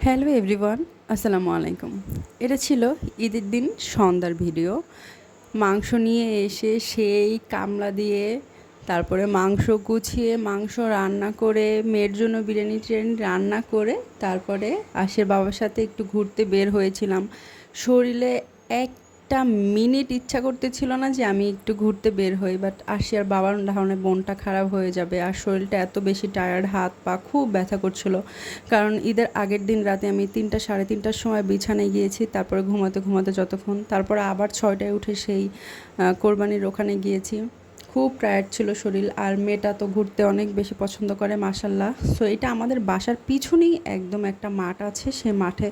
Hello everyone, আসসালামু আলাইকুম। এটা ছিল ঈদের দিন সন্ধ্যার ভিডিও। মাংস নিয়ে এসে সেই কামলা দিয়ে তারপরে মাংস গুছিয়ে মাংস রান্না করে মেয়ের জন্য বিরিয়ানি টিরিয়ানি রান্না করে তারপরে আশির বাবার সাথে একটু ঘুরতে বের হয়েছিলাম। শরীরে একটা মিনিট ইচ্ছা করতেছিল না যে আমি একটু ঘুরতে বের হই, বাট আশিয়ার বাবার ধারণে মনটা খারাপ হয়ে যাবে আর শরীরটা এত বেশি টায়ার্ড, হাত পা খুব ব্যথা করছিল। কারণ ঈদের আগের দিন রাতে আমি 3টা সাড়ে 3টার সময় বিছানায় গিয়েছি, তারপরে ঘুমাতে ঘুমাতে যতক্ষণ, তারপরে আবার 6টায় উঠে সেই কোরবানির ওখানে গিয়েছি। খুব টায়ার্ড ছিল শরীর। আর মেয়েটা তো ঘুরতে অনেক বেশি পছন্দ করে মাশাল্লাহ। সো এটা আমাদের বাসার পিছনেই একদম একটা মাঠ আছে, সে মাঠে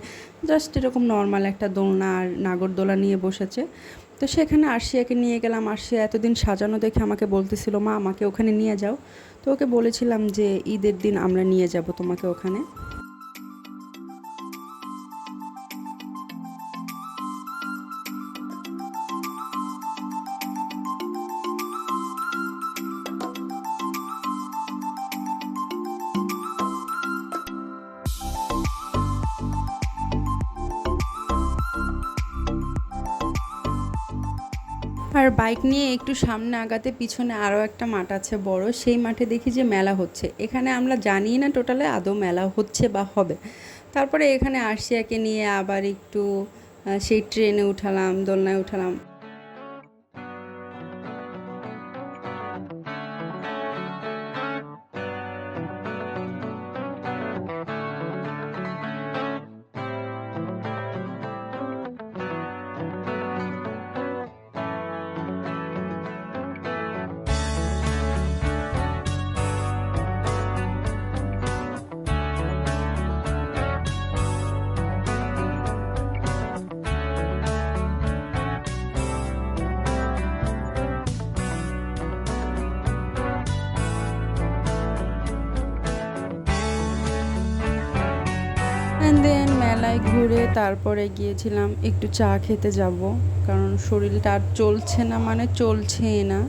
জাস্ট এরকম নর্মাল একটা দোলনা আর নাগরদোলা নিয়ে বসেছে। তো সেখানে আরশিয়াকে নিয়ে গেলাম। আরশিয়া এতদিন সাজানো দেখে আমাকে বলতেছিল, মা আমাকে ওখানে নিয়ে যাও। তো ওকে বলেছিলাম যে ঈদের দিন আমরা নিয়ে যাব তোমাকে ওখানে। আর বাইক নিয়ে একটু সামনে আগাতে পিছনে আরও একটা মাঠ আছে বড়, সেই মাঠে দেখি যে মেলা হচ্ছে। এখানে আমরা জানি না টোটালে আদৌ মেলা হচ্ছে বা হবে। তারপরে এখানে আরশিয়াকে নিয়ে আবার একটু সেই ট্রেনে উঠালাম, দোলনায় উঠালাম। অ্যান্ড দেন মেলায় ঘুরে তারপরে গিয়েছিলাম একটু চা খেতে যাব, কারণ শরীরটা আর চলছে না, মানে চলছেই না।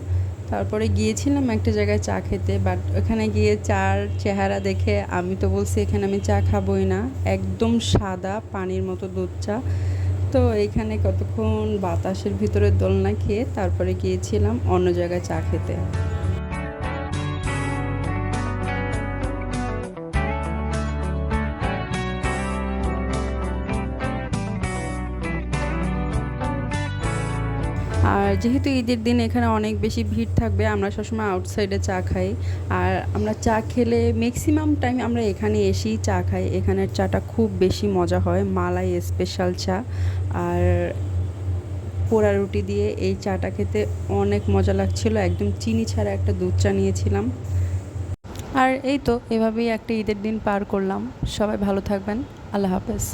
তারপরে গিয়েছিলাম একটা জায়গায় চা খেতে, বাট ওখানে গিয়ে চার চেহারা দেখে আমি তো বলছি এখানে আমি চা খাবোই না। একদম সাদা পানির মতো দুধ চা। তো এইখানে কতক্ষণ বাতাসের ভিতরে দোলনা খেয়ে তারপরে গিয়েছিলাম অন্য জায়গায় চা খেতে। আর যেহেতু ঈদের দিন এখানে অনেক বেশি ভিড় থাকবে, আমরা সবসময় আউটসাইডে চা খাই। আর আমরা চা খেলে ম্যাক্সিমাম টাইম আমরা এখানে এসেই চা খাই। এখানের চাটা খুব বেশি মজা হয়, মালাই স্পেশাল চা। আর পোড়া রুটি দিয়ে এই চাটা খেতে অনেক মজা লাগছিল, একদম চিনি ছাড়া একটা দুধ চা নিয়েছিলাম। আর এই তো এভাবেই একটা ঈদের দিন পার করলাম। সবাই ভালো থাকবেন। আল্লাহ হাফেজ।